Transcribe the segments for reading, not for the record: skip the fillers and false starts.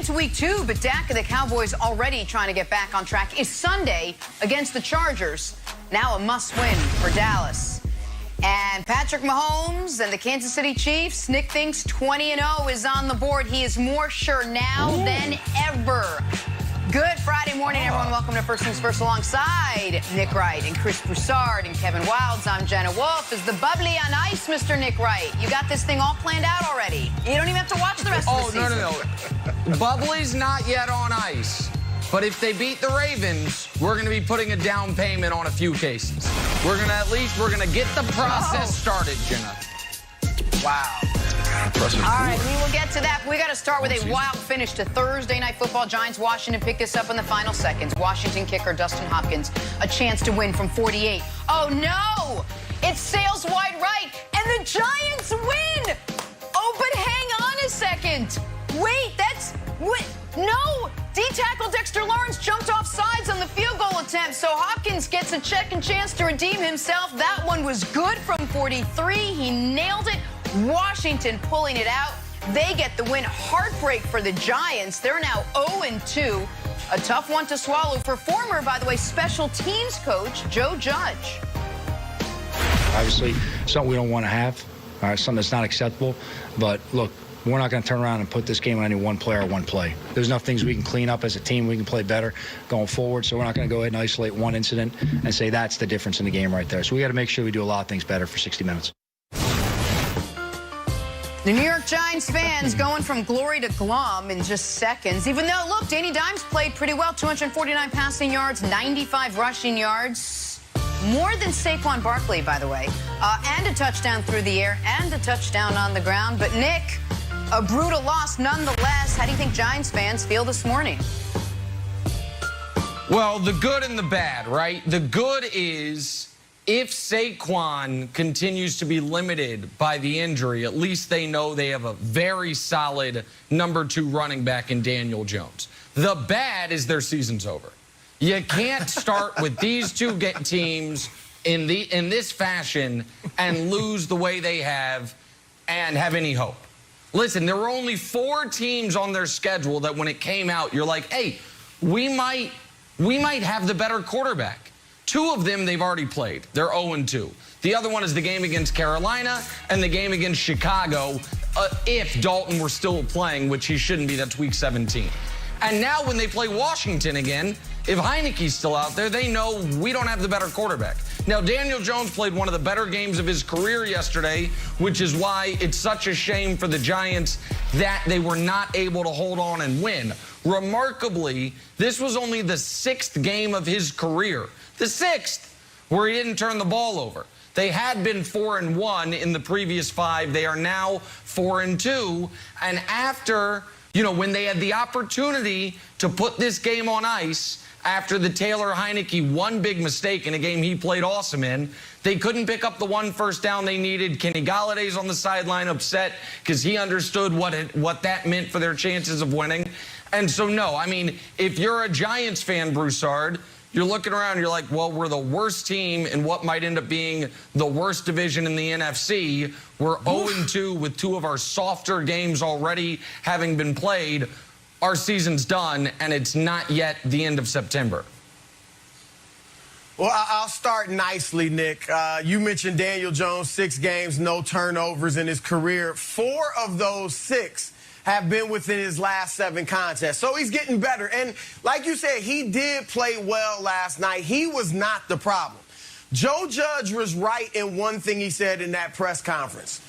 into week 2, but Dak and the Cowboys already trying to get back on track. Is Sunday against the Chargers now a must-win for Dallas? And Patrick Mahomes and the Kansas City Chiefs, Nick thinks 20-0 is on the board. He is more sure now than ever. Good Friday morning, everyone. Welcome to First Things First alongside Nick Wright and Chris Broussard and Kevin Wildes. I'm Jenna Wolf. Is the bubbly on ice, Mr. Nick Wright? You got this thing all planned out already. You don't even have to watch the rest of the season. No. Bubbly's not yet on ice. But if they beat the Ravens, we're going to be putting a down payment on a few cases. We're going to get the process started, Jenna. Wow. All right, we will get to that. We got to start with a wild finish to Thursday Night Football. Giants Washington picked this up in the final seconds. Washington kicker Dustin Hopkins, a chance to win from 48. Oh, no! It sails wide right, and the Giants win! Oh, but hang on a second. Wait, no! D-tackle Dexter Lawrence jumped off sides on the field goal attempt, so Hopkins gets a second chance to redeem himself. That one was good from 43. He nailed it. Washington pulling it out. They get the win. Heartbreak for the Giants. They're now 0-2. A tough one to swallow for former, by the way, special teams coach Joe Judge. Obviously, something we don't want to have, something that's not acceptable. But look, we're not going to turn around and put this game on any one player or one play. There's enough things we can clean up as a team. We can play better going forward. So we're not going to go ahead and isolate one incident and say that's the difference in the game right there. So we got to make sure we do a lot of things better for 60 minutes. The New York Giants fans going from glory to glum in just seconds. Even though, look, Danny Dimes played pretty well. 249 passing yards, 95 rushing yards. More than Saquon Barkley, by the way. And a touchdown through the air and a touchdown on the ground. But, Nick, a brutal loss nonetheless. How do you think Giants fans feel this morning? Well, the good and the bad, right? The good is if Saquon continues to be limited by the injury, at least they know they have a very solid number 2 running back in Daniel Jones. The bad is their season's over. You can't start with these two teams in this fashion and lose the way they have and have any hope. Listen, there were only 4 teams on their schedule that when it came out, you're like, hey, we might have the better quarterback. 2 of them they've already played. They're 0-2. The other one is the game against Carolina and the game against Chicago, if Dalton were still playing, which he shouldn't be. That's week 17. And now when they play Washington again, if Heineke's still out there, they know we don't have the better quarterback. Now, Daniel Jones played one of the better games of his career yesterday, which is why it's such a shame for the Giants that they were not able to hold on and win. Remarkably, this was only the 6th game of his career. The 6th, where he didn't turn the ball over. They had been 4-1 in the previous 5. They are now 4-2. And after, when they had the opportunity to put this game on ice, after the Taylor Heineke one big mistake in a game he played awesome in, they couldn't pick up the 1 first down they needed. Kenny Galladay's on the sideline upset because he understood what that meant for their chances of winning. And so, no, I mean, if you're a Giants fan, Broussard, you're looking around, you're like, well, we're the worst team in what might end up being the worst division in the NFC. We're 0-2 with 2 of our softer games already having been played. Our season's done, and it's not yet the end of September. Well, I'll start nicely, Nick. You mentioned Daniel Jones, 6 games, no turnovers in his career. 4 of those 6 have been within his last 7 contests. So he's getting better. And like you said, he did play well last night. He was not the problem. Joe Judge was right in one thing he said in that press conference.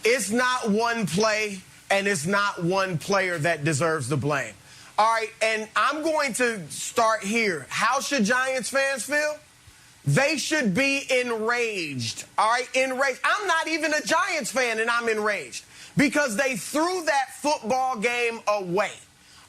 It's not one play, and it's not one player that deserves the blame. All right, and I'm going to start here. How should Giants fans feel? They should be enraged, all right, enraged. I'm not even a Giants fan, and I'm enraged because they threw that football game away,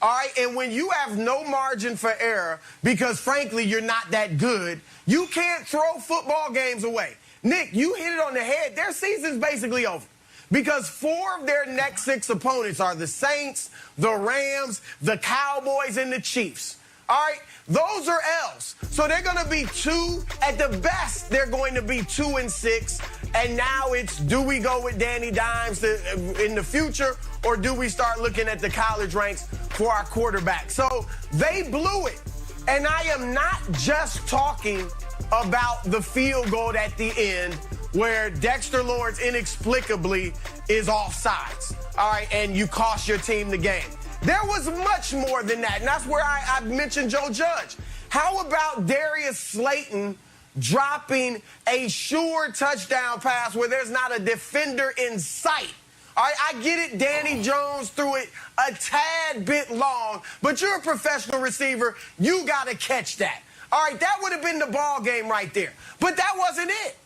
all right? And when you have no margin for error because, frankly, you're not that good, you can't throw football games away. Nick, you hit it on the head. Their season's basically over. Because 4 of their next 6 opponents are the Saints, the Rams, the Cowboys, and the Chiefs. All right, those are L's. So they're going to be 2. At the best, they're going to be 2-6. And now it's, do we go with Danny Dimes in the future, or do we start looking at the college ranks for our quarterback? So they blew it. And I am not just talking about the field goal at the end where Dexter Lawrence inexplicably is offsides, all right, and you cost your team the game. There was much more than that, and that's where I mentioned Joe Judge. How about Darius Slayton dropping a sure touchdown pass where there's not a defender in sight? All right, I get it, Danny Jones threw it a tad bit long, but you're a professional receiver. You got to catch that. All right, that would have been the ball game right there. But that wasn't it.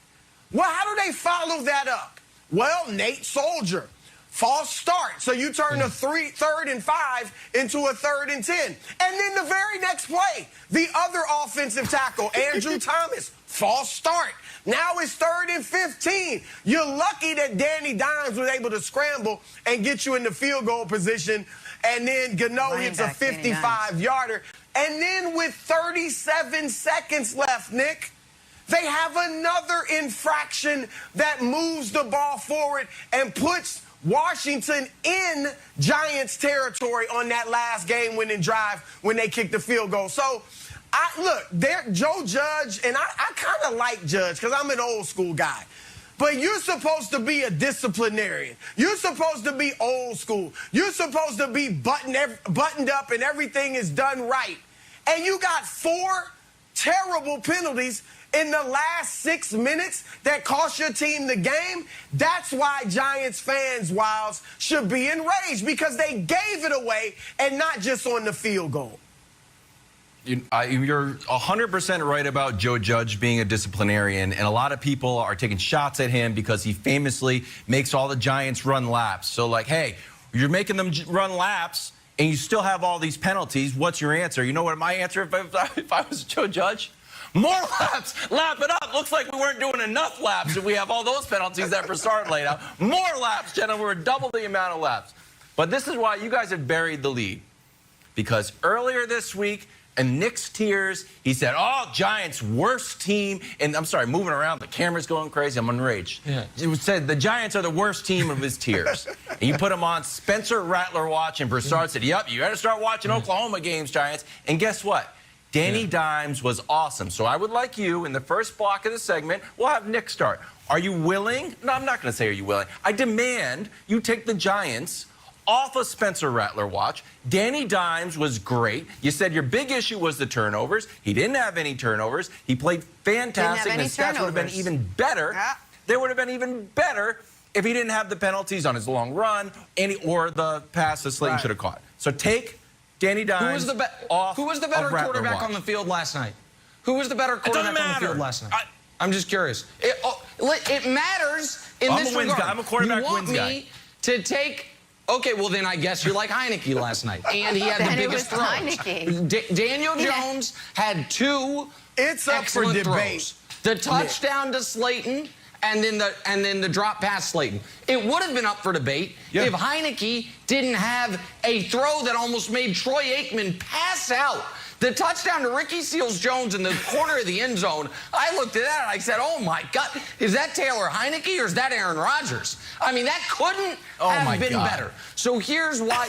Well, how do they follow that up? Well, Nate Soldier, false start. So you turn a 3rd and 5 into a 3rd and 10. And then the very next play, the other offensive tackle, Andrew Thomas, false start. Now it's 3rd and 15. You're lucky that Danny Dimes was able to scramble and get you in the field goal position. And then Gano hits a 55-yarder. And then with 37 seconds left, Nick, they have another infraction that moves the ball forward and puts Washington in Giants territory on that last game-winning drive when they kicked the field goal. So, Joe Judge, and I kind of like Judge because I'm an old-school guy. But you're supposed to be a disciplinarian. You're supposed to be old school. You're supposed to be buttoned up and everything is done right. And you got 4 terrible penalties in the last 6 minutes that cost your team the game. That's why Giants fans, Wiles, should be enraged, because they gave it away and not just on the field goal. You're 100% right about Joe Judge being a disciplinarian, and a lot of people are taking shots at him because he famously makes all the Giants run laps. So, like, hey, you're making them run laps, and you still have all these penalties. What's your answer? You know what my answer if I was Joe Judge? More laps. Lap it up. Looks like we weren't doing enough laps if we have all those penalties that Broussard laid out. More laps, gentlemen. We're double the amount of laps. But this is why you guys have buried the lead. Because earlier this week, in Nick's tears, he said, oh, Giants, worst team. And I'm sorry, moving around, the camera's going crazy. I'm enraged. Yeah. It said the Giants are the worst team of his tears. And you put him on Spencer Rattler watch, and Broussard said, yep, you got to start watching Oklahoma games, Giants. And guess what? Danny Dimes was awesome. So I would like you, in the first block of the segment, we'll have Nick start. Are you willing? No, I'm not going to say are you willing. I demand you take the Giants off of Spencer Rattler watch. Danny Dimes was great. You said your big issue was the turnovers. He didn't have any turnovers. He played fantastic. And his stats would have been even better. Yeah. They would have been even better if he didn't have the penalties on his long run or the pass that Slayton should have caught. So take Danny Dimes off. Who was the better quarterback on the field last night? Who was the better quarterback on the field last night? I'm just curious. It matters in this regard. I'm a quarterback wins guy. You want me to take... Okay, well, then I guess you're like Heineke last night. And he had the biggest throws. Daniel Jones had 2 excellent throws. The touchdown to Slayton and then the drop past Slayton. It would have been up for debate if Heineke didn't have a throw that almost made Troy Aikman pass out. The touchdown to Ricky Seals-Jones in the corner of the end zone, I looked at that and I said, oh, my God, is that Taylor Heineke or is that Aaron Rodgers? I mean, that couldn't have been better. So here's why.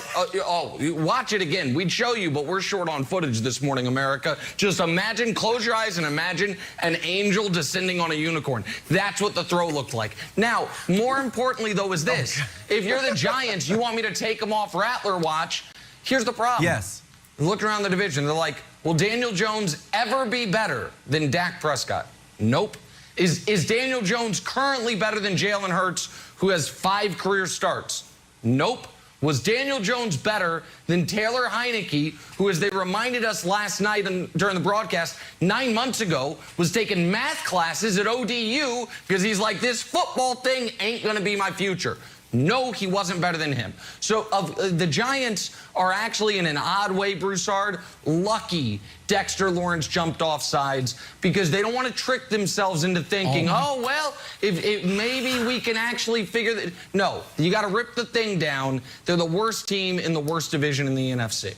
Watch it again. We'd show you, but we're short on footage this morning, America. Just imagine, close your eyes and imagine an angel descending on a unicorn. That's what the throw looked like. Now, more importantly, though, is this. If you're the Giants, you want me to take them off Rattler watch. Here's the problem. Yes. Look around the division. They're like, will Daniel Jones ever be better than Dak Prescott? Nope. Is Daniel Jones currently better than Jalen Hurts, who has 5 career starts? Nope. Was Daniel Jones better than Taylor Heineke, who, as they reminded us last night during the broadcast, 9 months ago, was taking math classes at ODU because he's like, this football thing ain't going to be my future? No, he wasn't better than him. So the Giants are actually, in an odd way, Broussard, lucky Dexter Lawrence jumped off sides because they don't want to trick themselves into thinking, oh, well, if maybe we can actually figure that. No, you got to rip the thing down. They're the worst team in the worst division in the NFC.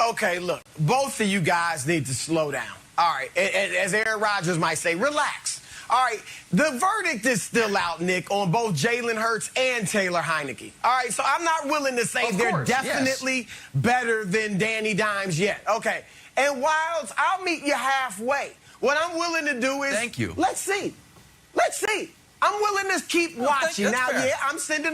Okay, look, both of you guys need to slow down. All right, as Aaron Rodgers might say, relax. All right, the verdict is still out, Nick, on both Jalen Hurts and Taylor Heineke. All right, so I'm not willing to say they're definitely better than Danny Dimes yet. Okay, and Wilds, I'll meet you halfway. What I'm willing to do is, thank you. Let's see. I'm willing to keep watching. Now, fair. yeah, I'm sending